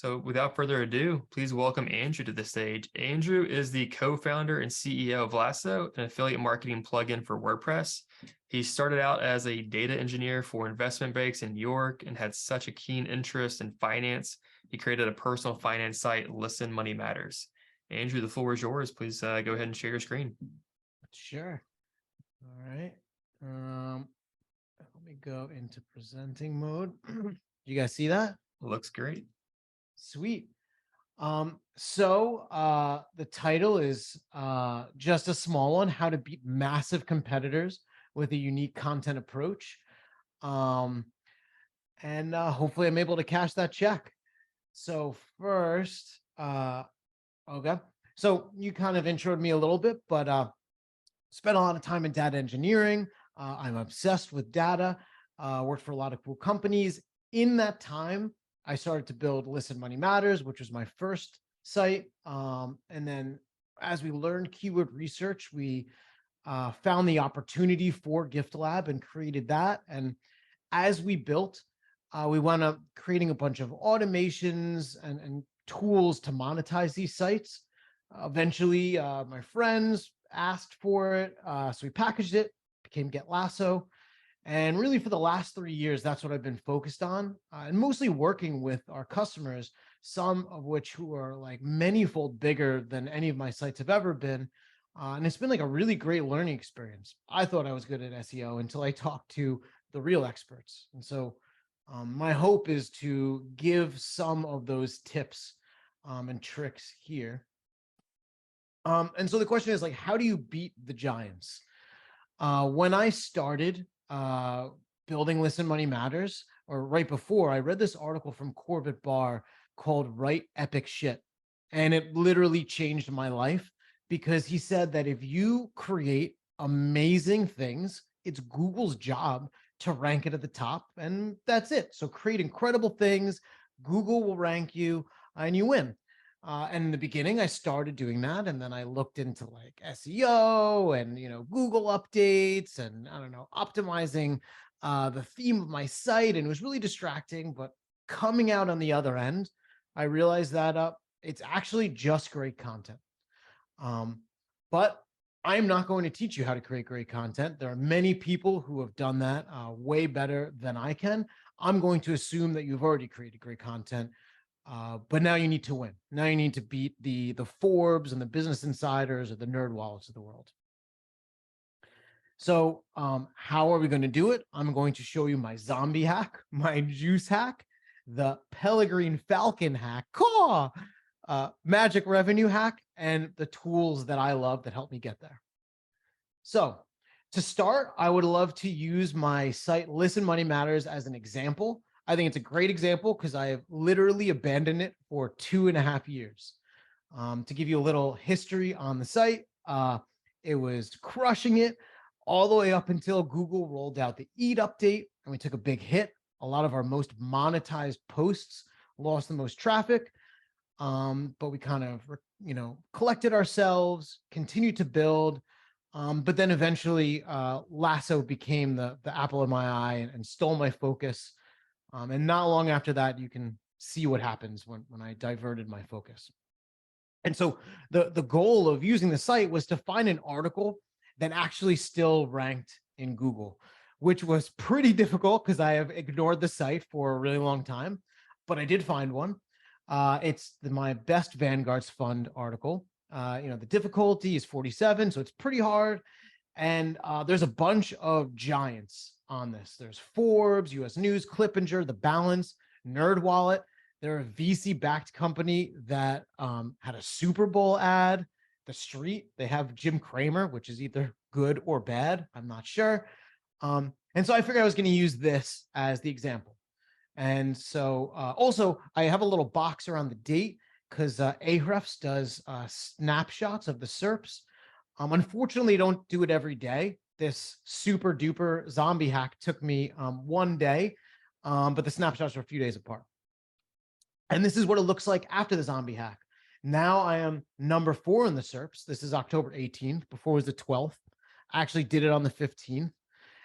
So without further ado, please welcome Andrew to the stage. Andrew is the co-founder and CEO of Lasso, an affiliate marketing plugin for WordPress. He started out as a data engineer for investment banks in New York and had such a keen interest in finance. He created a personal finance site, Listen Money Matters. Andrew, the floor is yours. Please go ahead and share your screen. Sure. All right. Let me go into presenting mode. You guys see that? Looks great. Sweet. The title is just a small one, how to beat massive competitors with a unique content approach. Hopefully I'm able to cash that check. So first, okay. So you kind of introed me a little bit, but spent a lot of time in data engineering. I'm obsessed with data, worked for a lot of cool companies. In that time, I started to build Listen Money Matters, which was my first site. And then as we learned keyword research, we found the opportunity for GiftLab and created that. And as we built, we wound up creating a bunch of automations and tools to monetize these sites. Eventually, my friends asked for it. So we packaged it, became Get Lasso. And really for the last 3 years, that's what I've been focused on, and mostly working with our customers, some of which who are like manyfold bigger than any of my sites have ever been. And it's been like a really great learning experience. I thought I was good at SEO until I talked to the real experts. And so my hope is to give some of those tips and tricks here. And so the question is like, how do you beat the giants? When I started building Listen Money Matters, or right before, I read this article from Corbett Barr called Write Epic Shit. And it literally changed my life because he said that if you create amazing things, it's Google's job to rank it at the top, and that's it. So create incredible things, Google will rank you, and you win. And in the beginning, I started doing that, and then I looked into like SEO and Google updates and I don't know, optimizing the theme of my site, and it was really distracting. But coming out on the other end, I realized that it's actually just great content. But I'm not going to teach you how to create great content. There are many people who have done that way better than I can. I'm going to assume that you've already created great content. But now you need to win. Now you need to beat the Forbes and the Business Insiders or the Nerd Wallets of the world. So how are we going to do it? I'm going to show you my zombie hack, my juice hack, the Peregrine Falcon hack, magic revenue hack, and the tools that I love that help me get there. So to start, I would love to use my site Listen Money Matters as an example. I think it's a great example because I have literally abandoned it for 2.5 years. To give you a little history on the site, it was crushing it all the way up until Google rolled out the EAT update, and we took a big hit. A lot of our most monetized posts lost the most traffic, but we kind of, collected ourselves, continued to build. But then eventually Lasso became the apple of my eye and stole my focus. And not long after that, you can see what happens when I diverted my focus. And so the goal of using the site was to find an article that actually still ranked in Google, which was pretty difficult because I have ignored the site for a really long time, but I did find one. It's my best Vanguard's Fund article. The difficulty is 47, so it's pretty hard. And there's a bunch of giants on this. There's Forbes, US News, Clippinger, The Balance, NerdWallet. They're a VC-backed company that had a Super Bowl ad. The Street, they have Jim Cramer, which is either good or bad. I'm not sure. And so I figured I was going to use this as the example. And so also, I have a little box around the date because Ahrefs does snapshots of the SERPs. Unfortunately, I don't do it every day. This super duper zombie hack took me 1 day, but the snapshots are a few days apart. And this is what it looks like after the zombie hack. Now I am number 4 in the SERPs. This is October 18th. Before it was the 12th. I actually did it on the 15th.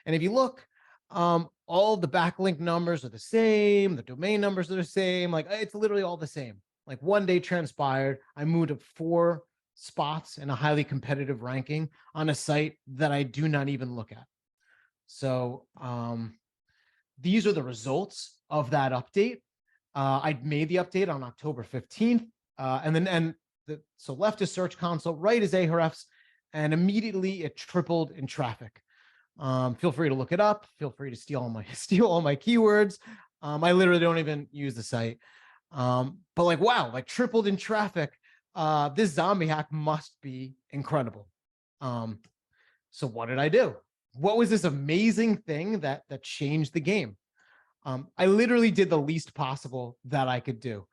And if you look, All the backlink numbers are the same. The domain numbers are the same. Like it's literally all the same. Like one day transpired, I moved up 4 spots in a highly competitive ranking on a site that I do not even look at. So these are the results of that update. I made the update on October 15th. So left is Search Console, right is Ahrefs, and immediately it tripled in traffic. Feel free to look it up. Feel free to steal all my keywords. I literally don't even use the site. But like, wow, like tripled in traffic. This zombie hack must be incredible. So what did I do? What was this amazing thing that changed the game? I literally did the least possible that I could do.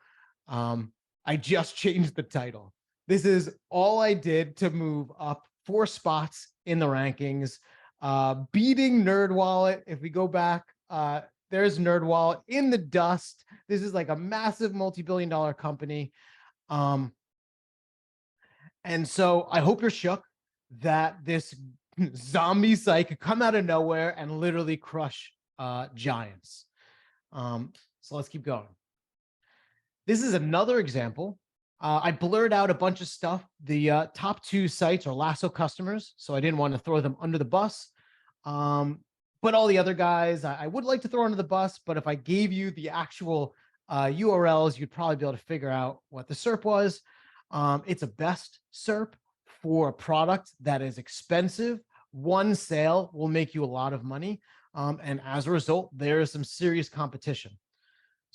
I just changed the title. This is all I did to move up 4 spots in the rankings, beating NerdWallet. If we go back, there's NerdWallet in the dust. This is like a massive multi-billion-dollar company. And so I hope you're shook that this zombie site could come out of nowhere and literally crush giants. So let's keep going. This is another example. I blurred out a bunch of stuff. The top 2 sites are Lasso customers, so I didn't want to throw them under the bus. But all the other guys, I would like to throw under the bus, but if I gave you the actual URLs, you'd probably be able to figure out what the SERP was. It's a best SERP for a product that is expensive. One sale will make you a lot of money. And as a result, there is some serious competition.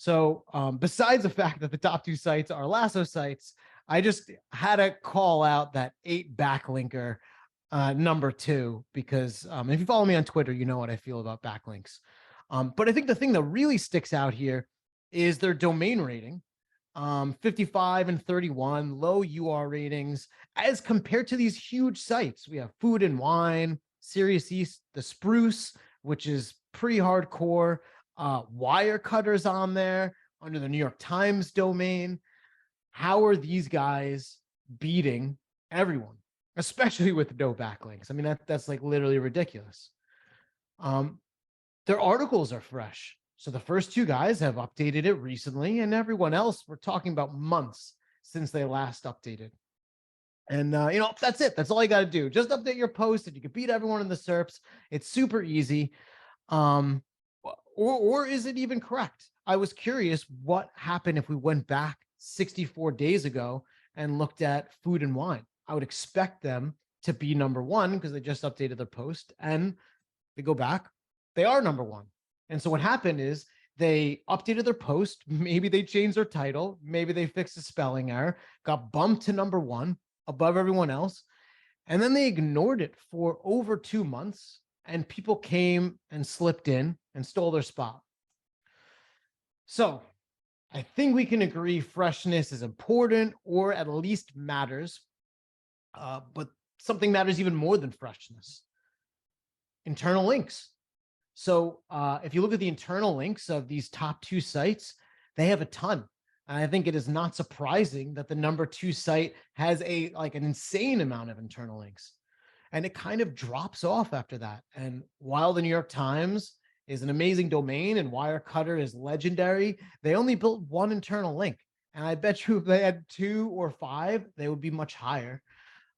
So besides the fact that the top 2 sites are Lasso sites, I just had to call out that 8 backlinker number 2, because if you follow me on Twitter, you know what I feel about backlinks. But I think the thing that really sticks out here is their domain rating, 55 and 31, low UR ratings, as compared to these huge sites. We have Food and Wine, Serious East, The Spruce, which is pretty hardcore. Wirecutter's on there under the New York Times domain. How are these guys beating everyone, especially with no backlinks? I mean, that's like literally ridiculous. Their articles are fresh. So the first 2 guys have updated it recently, and everyone else, we're talking about months since they last updated. And, that's it. That's all you got to do. Just update your post and you can beat everyone in the SERPs. It's super easy. Or is it even correct? I was curious what happened if we went back 64 days ago and looked at Food and Wine. I would expect them to be number 1 because they just updated their post, and they go back, they are number 1. And so what happened is they updated their post. Maybe they changed their title. Maybe they fixed a spelling error, got bumped to number 1 above everyone else. And then they ignored it for over 2 months. And people came and slipped in and stole their spot. So I think we can agree freshness is important, or at least matters. But something matters even more than freshness: internal links. So if you look at the internal links of these top 2 sites, they have a ton. And I think it is not surprising that the number 2 site has an insane amount of internal links. And it kind of drops off after that. And while the New York Times is an amazing domain and Wirecutter is legendary, they only built 1 internal link. And I bet you if they had 2 or 5, they would be much higher.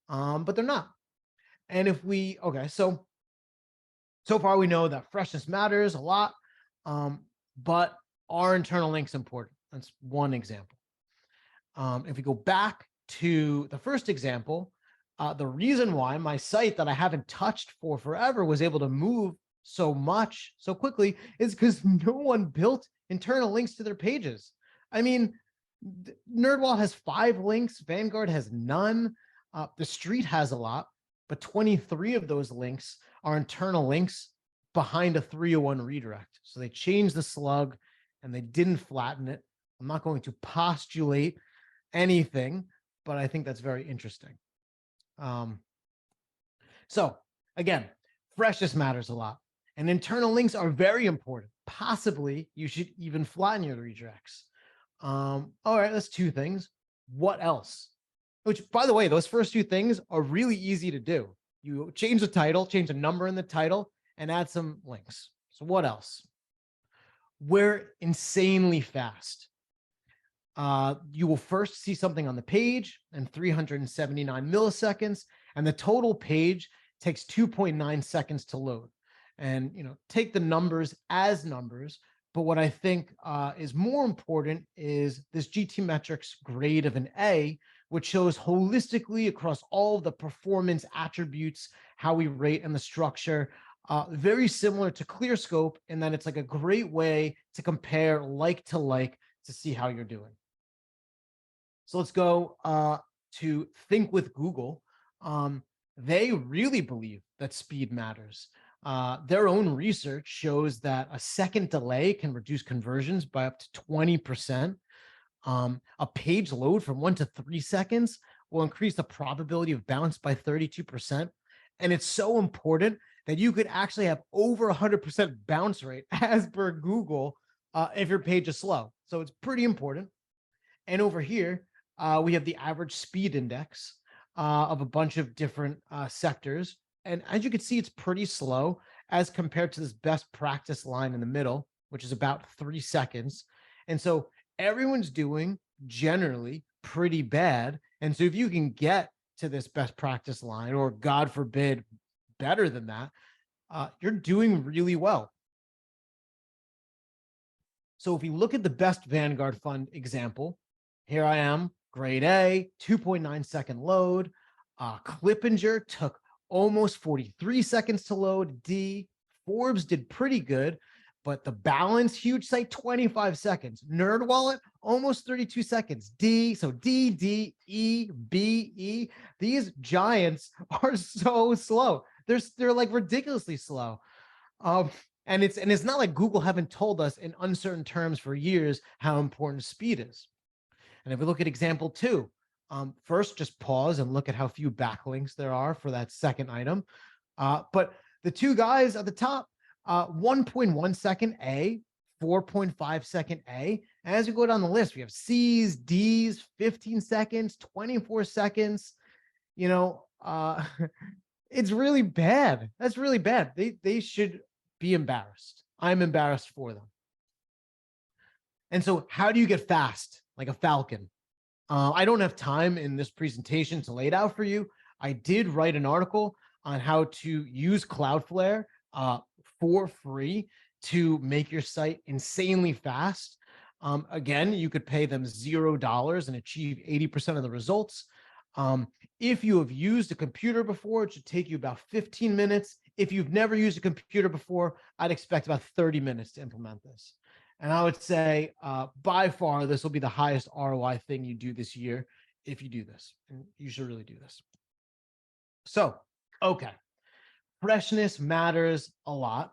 But they're not. And if we, so far we know that freshness matters a lot, but are internal links important? That's one example. If we go back to the first example, the reason why my site that I haven't touched for forever was able to move so much so quickly is because no one built internal links to their pages. I mean, NerdWallet has 5 links, Vanguard has none, The Street has a lot, but 23 of those links are internal links behind a 301 redirect. So they changed the slug and they didn't flatten it. I'm not going to postulate anything, but I think that's very interesting. So again, freshness matters a lot, and internal links are very important. Possibly you should even flatten your redirects. All right, that's 2 things. What else? Which, by the way, those first 2 things are really easy to do. You change the title, change a number in the title, and add some links. So what else? We're insanely fast. You will first see something on the page in 379 milliseconds, and the total page takes 2.9 seconds to load. And take the numbers as numbers, but what I think is more important is this GTmetrix grade of an A, which shows holistically across all the performance attributes, how we rate and the structure. Very similar to ClearScope in that it's like a great way to compare like to like to see how you're doing. So let's go to Think with Google. They really believe that speed matters. Their own research shows that a second delay can reduce conversions by up to 20%. A page load from 1 to 3 seconds will increase the probability of bounce by 32%. And it's so important that you could actually have over 100% bounce rate as per Google if your page is slow. So it's pretty important. And over here, we have the average speed index of a bunch of different sectors. And as you can see, it's pretty slow as compared to this best practice line in the middle, which is about 3 seconds. And so everyone's doing generally pretty bad. And so if you can get to this best practice line, or God forbid, better than that, you're doing really well. So if you look at the best Vanguard fund example, here I am, grade A, 2.9 second load. Clippinger took almost 43 seconds to load. D, Forbes did pretty good, but the Balance huge site, 25 seconds. NerdWallet, almost 32 seconds. D, so D, D, E, B, E. These giants are so slow. They're like ridiculously slow. And it's not like Google haven't told us in uncertain terms for years how important speed is. And if we look at example 2, first just pause and look at how few backlinks there are for that second item. But the two guys at the top, 1.1 second A, 4.5 second A. And as you go down the list, we have C's, D's, 15 seconds, 24 seconds. It's really bad. That's really bad. They should be embarrassed. I'm embarrassed for them. And so how do you get fast like a falcon? I don't have time in this presentation to lay it out for you. I did write an article on how to use Cloudflare for free to make your site insanely fast. Again, you could pay them $0 and achieve 80% of the results. If you have used a computer before, it should take you about 15 minutes. If you've never used a computer before, I'd expect about 30 minutes to implement this. And I would say by far, this will be the highest ROI thing you do this year if you do this. And you should really do this. So, okay. Freshness matters a lot.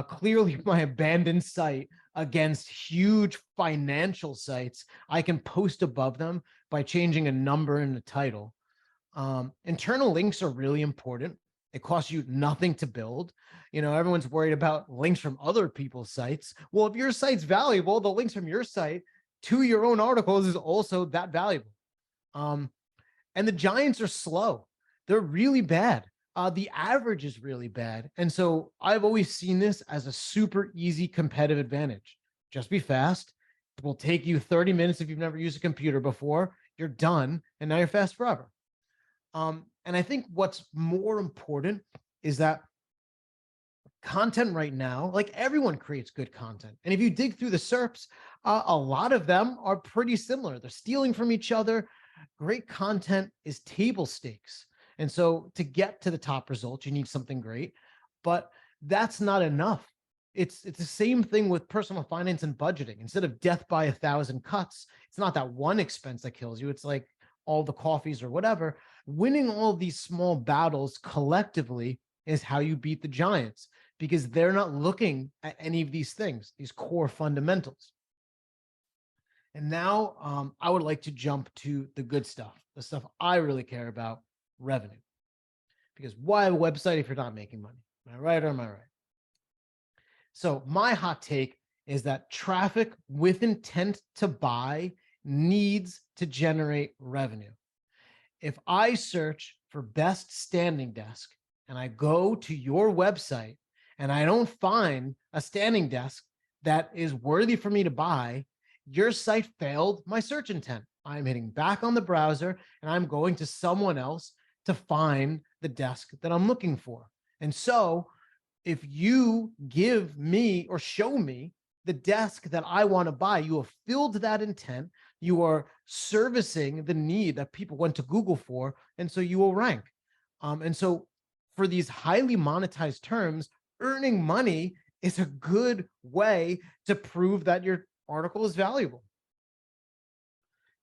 Clearly, my abandoned site against huge financial sites, I can post above them by changing a number in the title. Internal links are really important. It costs you nothing to build. Everyone's worried about links from other people's sites. Well, if your site's valuable, the links from your site to your own articles is also that valuable. And the giants are slow. They're really bad. The average is really bad. And so I've always seen this as a super easy competitive advantage. Just be fast. It will take you 30 minutes if you've never used a computer before. You're done, and now you're fast forever. And I think what's more important is that content right now, like everyone creates good content. And if you dig through the SERPs, a lot of them are pretty similar. They're stealing from each other. Great content is table stakes. And so to get to the top results, you need something great, but that's not enough. It's the same thing with personal finance and budgeting. Instead of death by 1,000 cuts, it's not that one expense that kills you. It's like all the coffees or whatever. Winning all these small battles collectively is how you beat the giants, because they're not looking at any of these things, these core fundamentals. And now I would like to jump to the good stuff, the stuff I really care about, revenue. Because why a website if you're not making money? Am I right or am I right? So my hot take is that traffic with intent to buy needs to generate revenue. If I search for best standing desk and I go to your website and I don't find a standing desk that is worthy for me to buy, your site failed my search intent. I'm hitting back on the browser and I'm going to someone else to find the desk that I'm looking for. And so if you give me or show me the desk that I want to buy, you have filled that intent. You are servicing the need that people went to Google for. And so you will rank. And so for these highly monetized terms, earning money is a good way to prove that your article is valuable.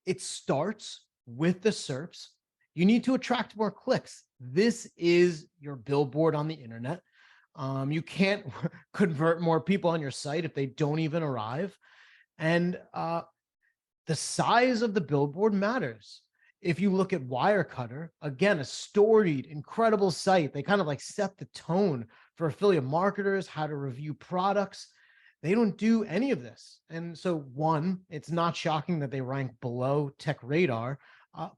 It starts with the SERPs. You need to attract more clicks. This is your billboard on the internet. You can't convert more people on your site if they don't even arrive. And the size of the billboard matters. If you look at Wirecutter, again, a storied, incredible site, they kind of like set the tone for affiliate marketers, how to review products. They don't do any of this. And so one, it's not shocking that they rank below Tech Radar,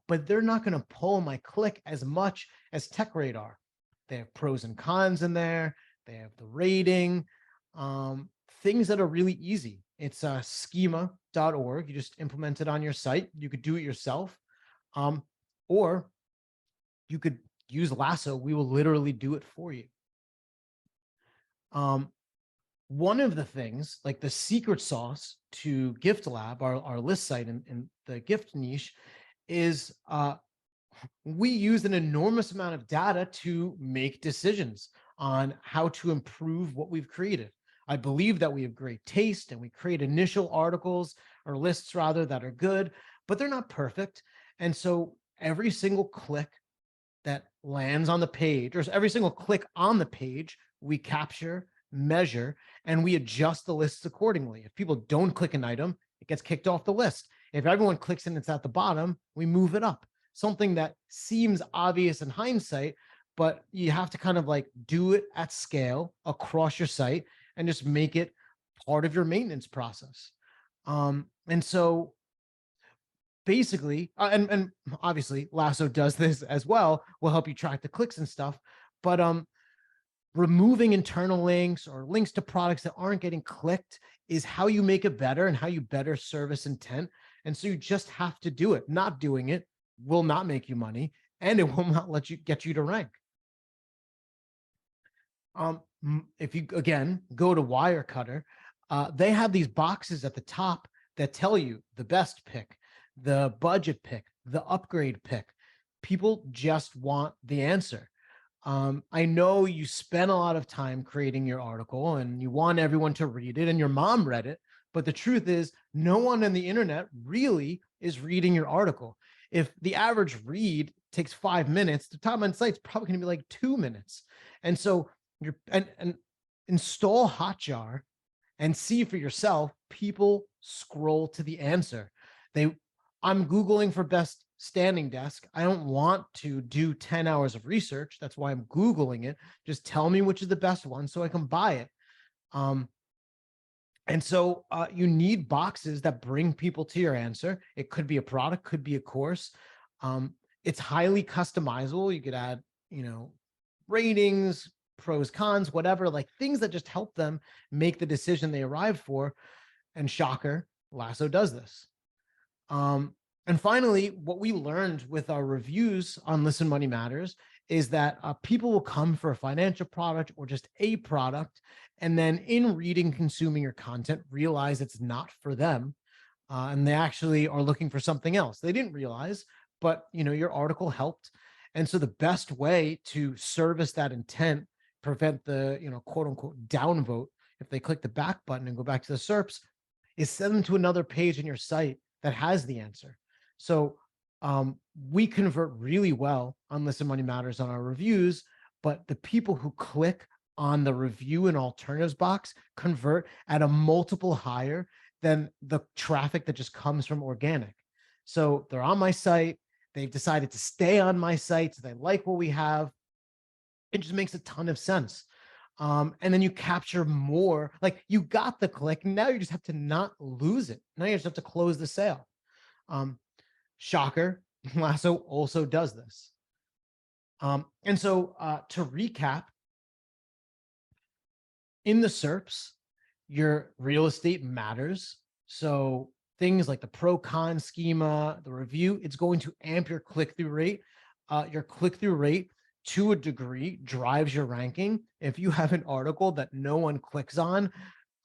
but they're not going to pull my click as much as Tech Radar. They have pros and cons in there. They have the rating, things that are really easy. It's schema.org. You just implement it on your site. You could do it yourself. Or you could use Lasso. We will literally do it for you. One of the things, like the secret sauce to Gift Lab, our list site in the gift niche, is we use an enormous amount of data to make decisions on how to improve what we've created. I believe that we have great taste and we create initial articles or lists rather that are good, but they're not perfect. And so every single click that lands on the page, or every single click on the page, we capture, measure, and we adjust the lists accordingly. If people don't click an item, it gets kicked off the list. If everyone clicks and it's at the bottom, we move it up. Something that seems obvious in hindsight, but you have to kind of like do it at scale across your site and just make it part of your maintenance process. And so basically, and obviously Lasso does this as well, will help you track the clicks and stuff, but removing internal links or links to products that aren't getting clicked is how you make it better and how you better service intent. And so you just have to do it. Not doing it will not make you money, and it will not let you get you to rank. If you, again, go to Wirecutter, they have these boxes at the top that tell you the best pick, the budget pick, the upgrade pick. People just want the answer. I know you spent a lot of time creating your article and you want everyone to read it and your mom read it, but the truth is no one on the internet really is reading your article. If the average read takes 5 minutes, the time on site is probably going to be like 2 minutes. And so you're and install Hotjar and see for yourself, people scroll to the answer. I'm Googling for best standing desk. I don't want to do 10 hours of research. That's why I'm Googling it. Just tell me which is the best one so I can buy it. And so you need boxes that bring people to your answer. It could be a product, could be a course. It's highly customizable. You could add, ratings, pros, cons, whatever, like things that just help them make the decision they arrived for. And shocker, Lasso does this. And finally, what we learned with our reviews on Listen Money Matters is that people will come for a financial product or just a product, and then in reading, consuming your content, realize it's not for them. And they actually are looking for something else. They didn't realize, but your article helped. And so the best way to service that intent, prevent the, quote unquote downvote, if they click the back button and go back to the SERPs, is send them to another page in your site that has the answer. So we convert really well on Listen Money Matters on our reviews, but the people who click on the review and alternatives box convert at a multiple higher than the traffic that just comes from organic. So they're on my site. They've decided to stay on my site. So they like what we have. It just makes a ton of sense. And then you capture more, like you got the click. Now you just have to not lose it. Now you just have to close the sale. Shocker, Lasso also does this. And so to recap, In the SERPs, your real estate matters. So things like the pro con schema, the review, it's going to amp your click-through rate. Your click-through rate to a degree drives your ranking. If you have an article that no one clicks on,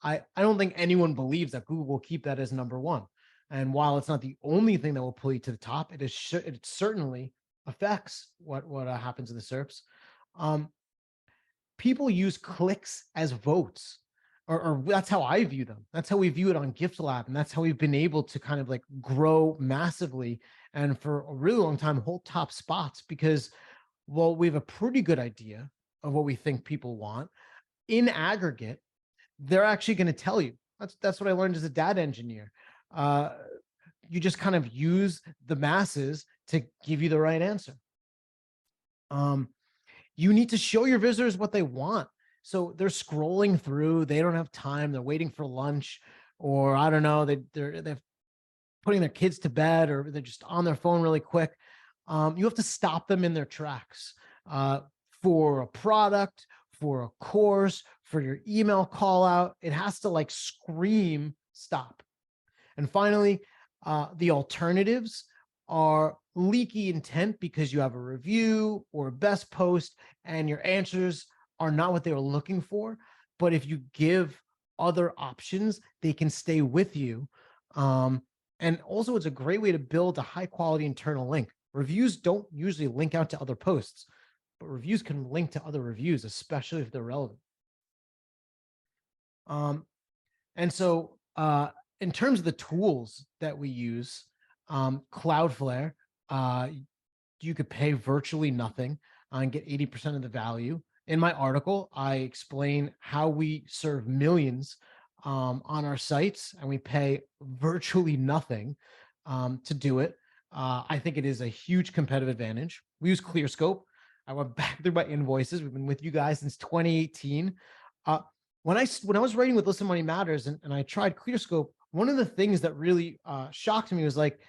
I don't think anyone believes that Google will keep that as number one. And while it's not the only thing that will pull you to the top, it certainly affects what happens in the SERPs. People use clicks as votes, or that's how I view them. That's how we view it on Gift Lab, and that's how we've been able to kind of like grow massively and for a really long time hold top spots, because, well, we have a pretty good idea of what we think people want. In aggregate, they're actually going to tell you. That's what I learned as a data engineer. You just kind of use the masses to give you the right answer. You need to show your visitors what they want. So they're scrolling through, they don't have time, they're waiting for lunch, or I don't know, they're putting their kids to bed, or they're just on their phone really quick. You have to stop them in their tracks for a product, for a course, for your email call out. It has to like scream stop. And finally, the alternatives are leaky intent because you have a review or a best post and your answers are not what they were looking for. But if you give other options, they can stay with you. And also, it's a great way to build a high quality internal link. Reviews don't usually link out to other posts, but reviews can link to other reviews, especially if they're relevant. And so in terms of the tools that we use, Cloudflare, you could pay virtually nothing and get 80% of the value. In my article, I explain how we serve millions on our sites, and we pay virtually nothing to do it. I think it is a huge competitive advantage. We use ClearScope. I went back through my invoices. We've been with you guys since 2018. When I was writing with Listen Money Matters and I tried ClearScope, one of the things that really shocked me was like,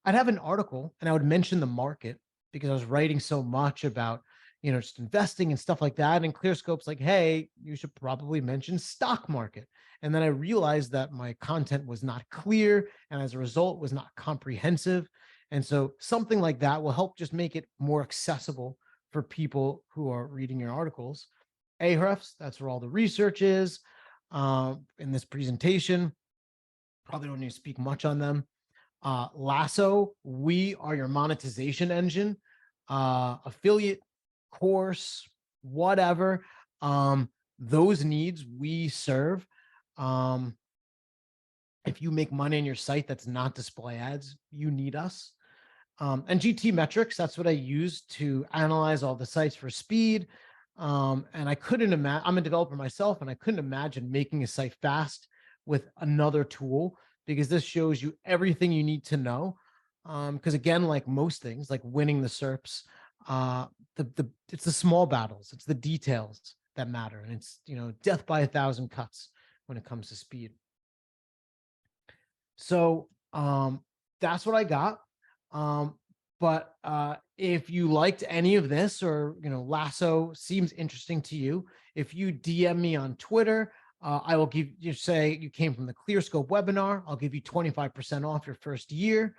I'd have an article and I would mention the market because I was writing so much about, just investing and stuff like that. And ClearScope's like, hey, you should probably mention stock market. And then I realized that my content was not clear, and as a result was not comprehensive. And so something like that will help just make it more accessible for people who are reading your articles. Ahrefs, that's where all the research is in this presentation. Probably don't need to speak much on them. Lasso, we are your monetization engine, affiliate, course, whatever. Those needs we serve. If you make money on your site that's not display ads, you need us. And GT metrics, that's what I use to analyze all the sites for speed. And I couldn't imagine, I'm a developer myself, and I couldn't imagine making a site fast with another tool, because this shows you everything you need to know. Because again, like most things, like winning the SERPs, it's the small battles, it's the details that matter. And it's, death by 1,000 cuts when it comes to speed. So that's what I got. But if you liked any of this, or, Lasso seems interesting to you, if you DM me on Twitter, I will give you, say you came from the ClearScope webinar, I'll give you 25% off your first year.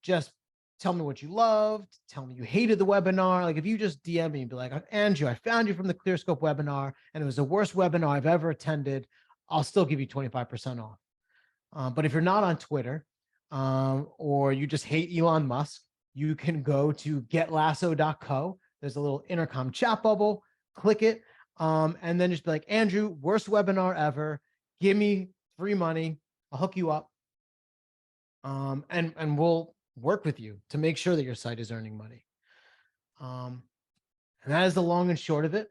Just tell me what you loved. Tell me you hated the webinar. Like if you just DM me and be like, Andrew, I found you from the ClearScope webinar and it was the worst webinar I've ever attended, I'll still give you 25% off. But if you're not on Twitter, or you just hate Elon Musk, you can go to getlasso.co. There's a little intercom chat bubble, click it. And then just be like, Andrew, worst webinar ever. Give me free money. I'll hook you up. And we'll work with you to make sure that your site is earning money. And that is the long and short of it.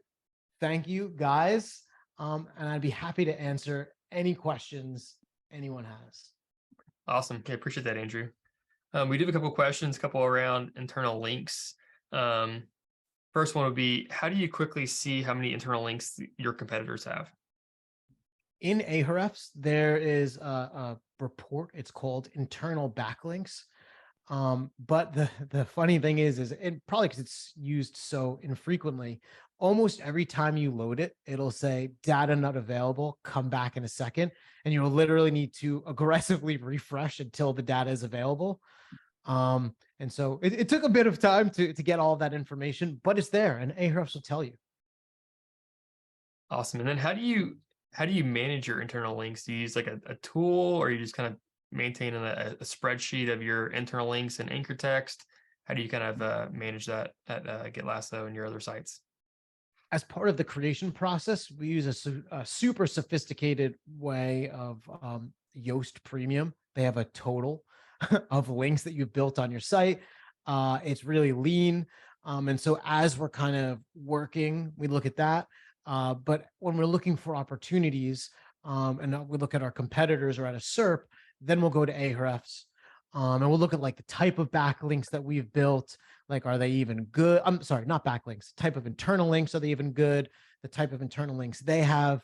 Thank you, guys. And I'd be happy to answer any questions anyone has. Awesome. I appreciate that, Andrew. We do have a couple of questions, a couple around internal links. First one would be, how do you quickly see how many internal links your competitors have? In Ahrefs, there is a report. It's called internal backlinks. But the funny thing is it probably because it's used so infrequently, almost every time you load it, it'll say data not available, come back in a second. And you'll literally need to aggressively refresh until the data is available. And so it took a bit of time to get all of that information, but it's there and Ahrefs will tell you. Awesome. And then how do you manage your internal links? Do you use like a tool, or you just kind of maintain a spreadsheet of your internal links and anchor text? How do you kind of manage that at Get Lasso and your other sites? As part of the creation process, we use a super sophisticated way of Yoast Premium. They have a total of links that you've built on your site. It's really lean. And so as we're kind of working, we look at that. But when we're looking for opportunities, and we look at our competitors or at a SERP, then we'll go to Ahrefs. And we'll look at like the type of backlinks that we've built. Like, are they even good? I'm sorry, not backlinks, type of internal links. Are they even good? The type of internal links they have.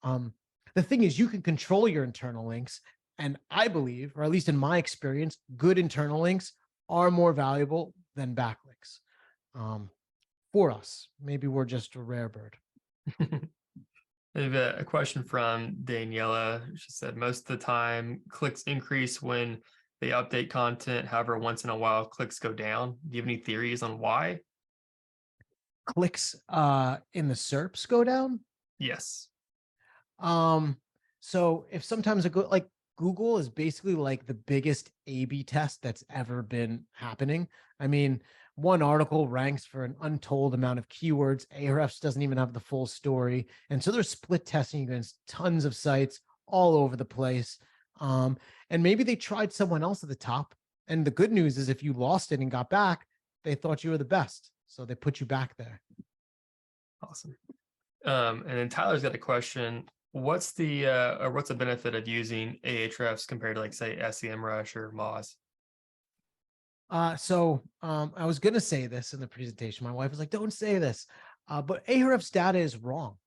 The thing is, you can control your internal links. And I believe, or at least in my experience, good internal links are more valuable than backlinks for us. Maybe we're just a rare bird. I have a question from Daniela. She said, most of the time clicks increase when they update content. However, once in a while, clicks go down. Do you have any theories on why? Clicks in the SERPs go down? Yes. So if sometimes like Google is basically like the biggest A/B test that's ever been happening. I mean, one article ranks for an untold amount of keywords. Ahrefs doesn't even have the full story. And so they're split testing against tons of sites all over the place. And maybe they tried someone else at the top. And the good news is if you lost it and got back, they thought you were the best. So they put you back there. Awesome. And then Tyler's got a question. What's the benefit of using Ahrefs compared to, like, say, SEMrush or Moz? I was going to say this in the presentation. My wife was like, don't say this. But Ahrefs data is wrong.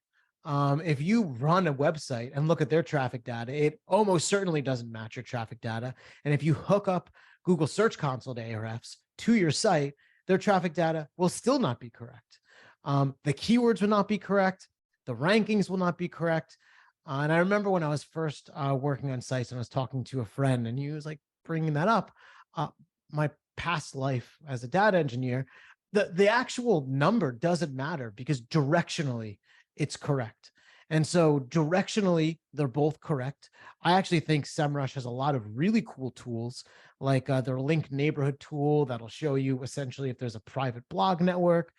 If you run a website and look at their traffic data, it almost certainly doesn't match your traffic data. And if you hook up Google Search Console to Ahrefs to your site, their traffic data will still not be correct. The keywords will not be correct. The rankings will not be correct. And I remember when I was first working on sites and I was talking to a friend and he was like bringing that up. My past life as a data engineer, the actual number doesn't matter because directionally it's correct. And so directionally, they're both correct. I actually think SEMrush has a lot of really cool tools, like their link neighborhood tool that'll show you essentially if there's a private blog network,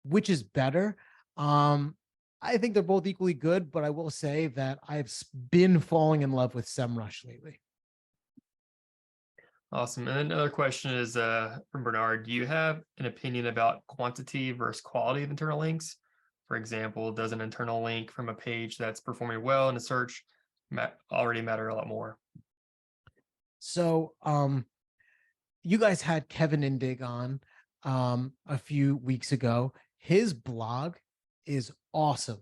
which is better. I think they're both equally good, but I will say that I've been falling in love with SEMrush lately. Awesome. And another question is from Bernard. Do you have an opinion about quantity versus quality of internal links? For example, does an internal link from a page that's performing well in a search already matter a lot more? So you guys had Kevin Indig on a few weeks ago. His blog is awesome.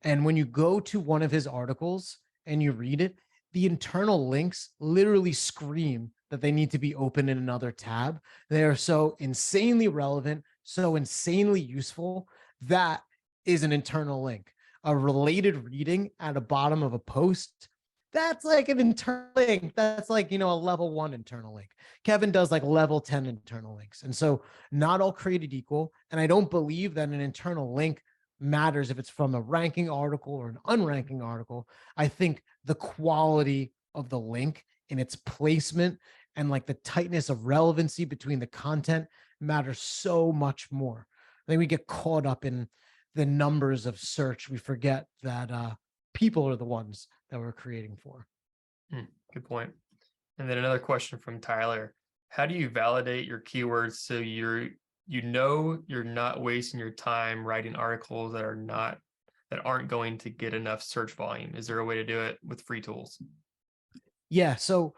And when you go to one of his articles and you read it, the internal links literally scream that they need to be open in another tab. They are so insanely relevant, so insanely useful. That is an internal link. A related reading at the bottom of a post, that's like an internal link. That's like, a level 1 internal link. Kevin does like level 10 internal links. And so not all created equal. And I don't believe that an internal link matters if it's from a ranking article or an unranking article. I think the quality of the link in its placement and like the tightness of relevancy between the content matters so much more. I think we get caught up in the numbers of search. We forget that people are the ones that we're creating for. Good point. And then another question from Tyler. How do you validate your keywords so you're not wasting your time writing articles that aren't going to get enough search volume? Is there a way to do it with free tools? Yeah. So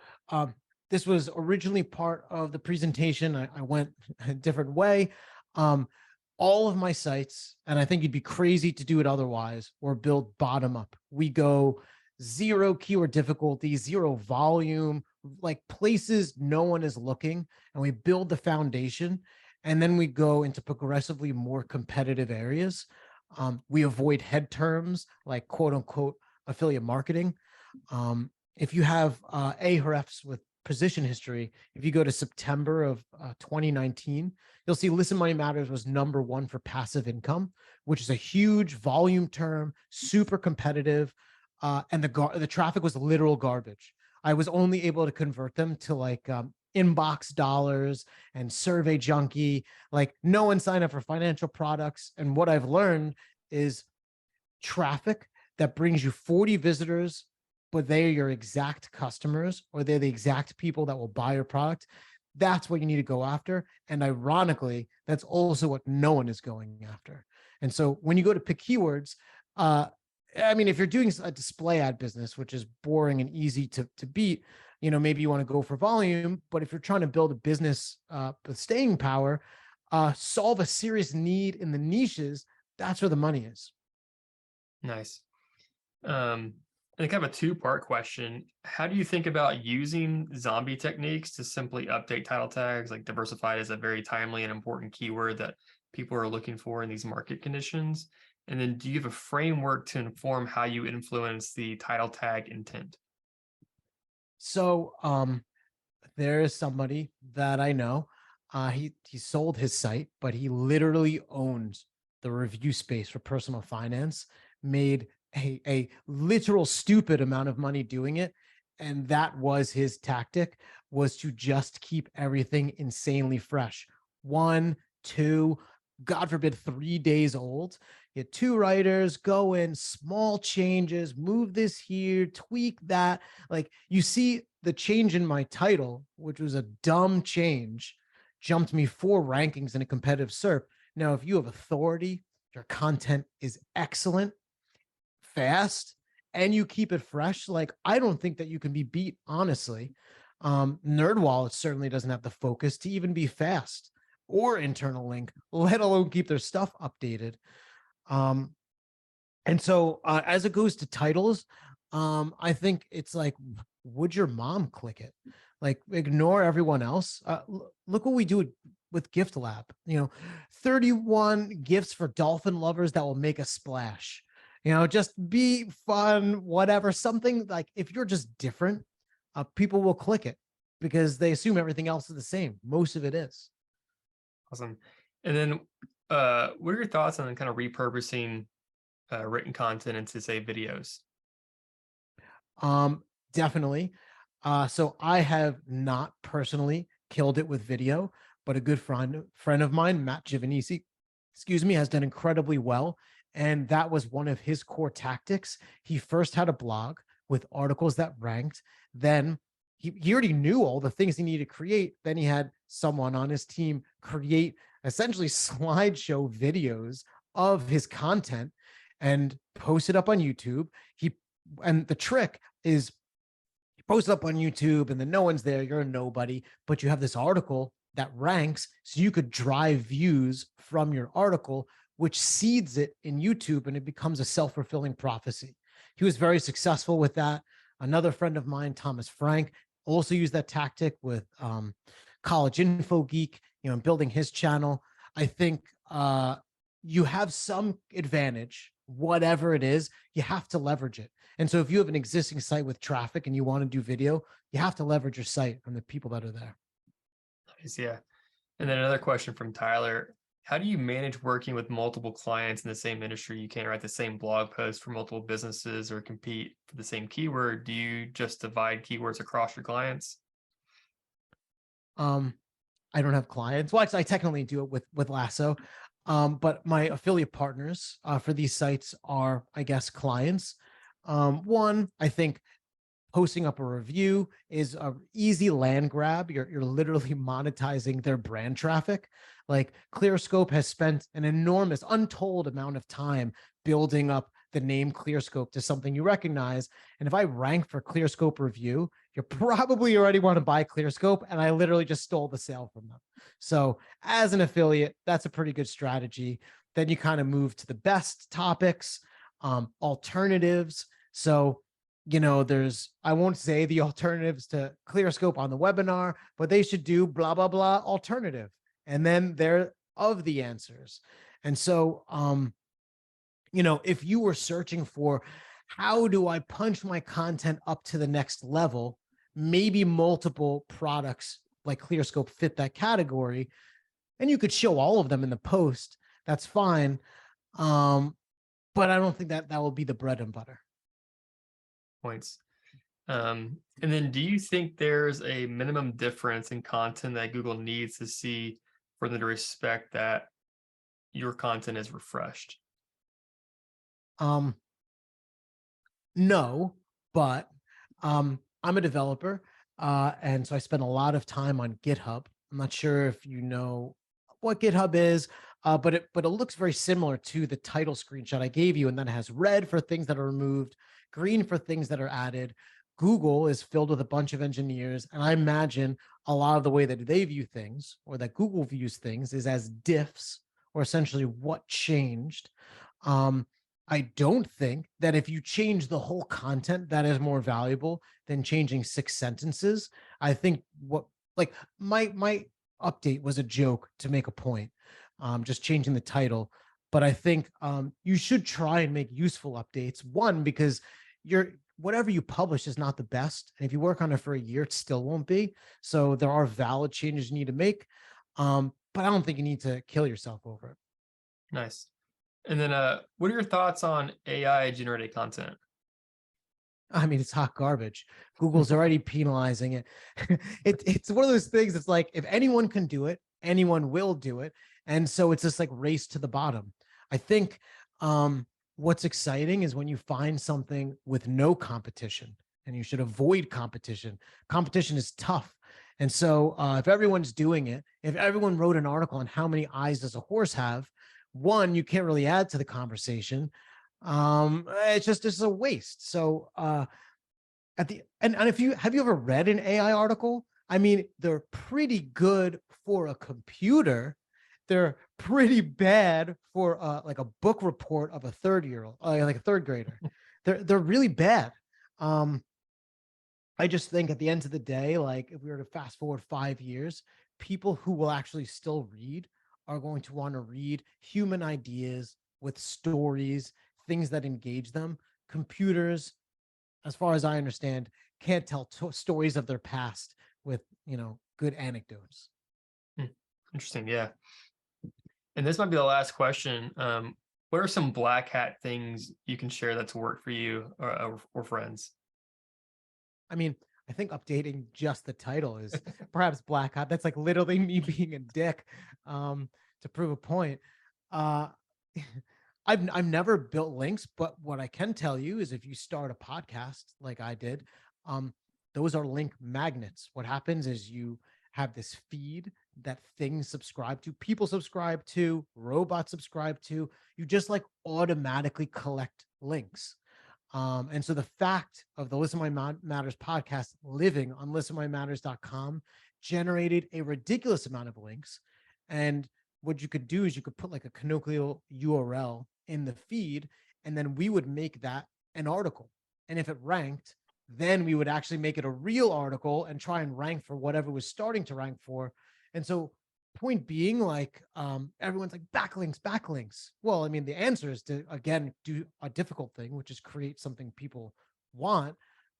this was originally part of the presentation. I went a different way. All of my sites, and I think you'd be crazy to do it otherwise, were built bottom up. We go 0 keyword difficulty, 0 volume, like places no one is looking, and we build the foundation. And then we go into progressively more competitive areas. We avoid head terms like quote unquote affiliate marketing. If you have Ahrefs with position history, if you go to September of 2019, you'll see Listen Money Matters was #1 for passive income, which is a huge volume term, super competitive, and the traffic was literal garbage. I was only able to convert them to like inbox dollars and survey junkie. Like no one signed up for financial products. And what I've learned is traffic that brings you 40 visitors, but they are your exact customers, or they're the exact people that will buy your product. That's what you need to go after. And ironically, that's also what no one is going after. And so when you go to pick keywords, I mean, if you're doing a display ad business, which is boring and easy to beat, maybe you want to go for volume. But if you're trying to build a business with staying power, solve a serious need in the niches, that's where the money is. Nice. And kind of a two-part question. How do you think about using zombie techniques to simply update title tags? Like diversified is a very timely and important keyword that people are looking for in these market conditions. And then do you have a framework to inform how you influence the title tag intent? So there is somebody that I know. He sold his site, but he literally owns the review space for personal finance, made a literal stupid amount of money doing it. And that was his tactic, was to just keep everything insanely fresh. 1, 2, God forbid, 3 days old. You had 2 writers go in, small changes, move this here, tweak that. Like you see the change in my title, which was a dumb change, jumped me 4 rankings in a competitive SERP. Now, if you have authority, your content is excellent, fast, and you keep it fresh, like I don't think that you can be beat, honestly. NerdWallet certainly doesn't have the focus to even be fast or internal link, let alone keep their stuff updated. And so as it goes to titles, I think it's like, would your mom click it? Like ignore everyone else. Look what we do with Gift Lab, 31 gifts for dolphin lovers that will make a splash. Just be fun, whatever, something like if you're just different, people will click it because they assume everything else is the same. Most of it is. Awesome. And then what are your thoughts on kind of repurposing written content into, say, videos? Definitely. So I have not personally killed it with video, but a good friend of mine, Matt Giovanisi, has done incredibly well. And that was one of his core tactics. He first had a blog with articles that ranked. Then he already knew all the things he needed to create. Then he had someone on his team create essentially slideshow videos of his content and post it up on YouTube. And the trick is you post it up on YouTube and then no one's there. You're a nobody, but you have this article that ranks so you could drive views from your article, which seeds it in YouTube and it becomes a self-fulfilling prophecy. He was very successful with that. Another friend of mine, Thomas Frank, also used that tactic with College Info Geek, building his channel. I think you have some advantage, whatever it is, you have to leverage it. And so if you have an existing site with traffic and you want to do video, you have to leverage your site and the people that are there. Nice, yeah. And then another question from Tyler. How do you manage working with multiple clients in the same industry? You can't write the same blog post for multiple businesses or compete for the same keyword. Do you just divide keywords across your clients? I don't have clients. Well, actually, I technically do it with Lasso. But my affiliate partners for these sites are, I guess, clients. One, I think posting up a review is a easy land grab. You're literally monetizing their brand traffic. Like ClearScope has spent an enormous, untold amount of time building up the name ClearScope to something you recognize. And if I rank for ClearScope review, you probably already want to buy ClearScope. And I literally just stole the sale from them. So as an affiliate, that's a pretty good strategy. Then you kind of move to the best topics, alternatives. So I won't say the alternatives to ClearScope on the webinar, but they should do blah, blah, blah alternative. and then they're of the answers. And so, if you were searching for how do I punch my content up to the next level, maybe multiple products like ClearScope fit that category, and you could show all of them in the post. That's fine. But I don't think that will be the bread and butter. Points. And then do you think there's a minimum difference in content that Google needs to see for them to respect that your content is refreshed? No, but I'm a developer, and so I spend a lot of time on GitHub. I'm not sure if you know what GitHub is, but it looks very similar to the title screenshot I gave you, and then it has red for things that are removed, green for things that are added. Google is filled with a bunch of engineers, and I imagine a lot of the way that they view things, or that Google views things, is as diffs, or essentially what changed. I don't think that if you change the whole content, that is more valuable than changing 6 sentences. I think my update was a joke to make a point, just changing the title. But I think you should try and make useful updates. One, because whatever you publish is not the best. And if you work on it for a year, it still won't be. So there are valid changes you need to make. But I don't think you need to kill yourself over it. Nice. And then what are your thoughts on AI generated content? I mean, it's hot garbage. Google's already penalizing it. It's one of those things. It's like, if anyone can do it, anyone will do it. And so it's just like race to the bottom. I think what's exciting is when you find something with no competition, and you should avoid competition. Competition is tough. And so if everyone's doing it, if everyone wrote an article on how many eyes does a horse have, one, you can't really add to the conversation. It's just a waste. So and if you have you ever read an AI article? I mean, they're pretty good for a computer. They're pretty bad for like a book report of a third-year-old, like a third grader. They're really bad. I just think at the end of the day, like if we were to fast forward 5 years, people who will actually still read are going to want to read human ideas with stories, things that engage them. Computers, as far as I understand, can't tell stories of their past with, good anecdotes. Interesting. Yeah. And this might be the last question. What are some black hat things you can share that's worked for you or friends? I mean, I think updating just the title is perhaps black hat. That's like literally me being a dick to prove a point. I've never built links, but what I can tell you is if you start a podcast like I did, those are link magnets. What happens is you have this feed that things subscribe to, people subscribe to, robots subscribe to. You just like automatically collect links. And so the fact of the Listen My Matters podcast living on listenmymatters.com generated a ridiculous amount of links. And what you could do is you could put like a colloquial URL in the feed, and then we would make that an article. And if it ranked, then we would actually make it a real article and try and rank for whatever was starting to rank for. And so point being, like, everyone's like backlinks. Well, I mean, the answer is to, again, do a difficult thing, which is create something people want.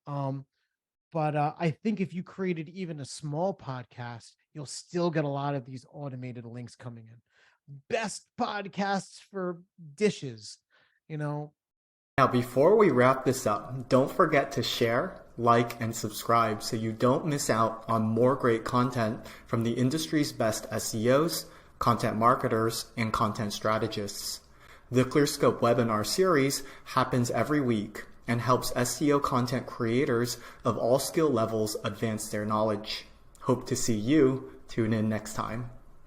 But I think if you created even a small podcast, you'll still get a lot of these automated links coming in. Best podcasts for dishes, Now, before we wrap this up, don't forget to share, like, and subscribe so you don't miss out on more great content from the industry's best SEOs, content marketers, and content strategists. The ClearScope webinar series happens every week and helps SEO content creators of all skill levels advance their knowledge. Hope to see you. Tune in next time.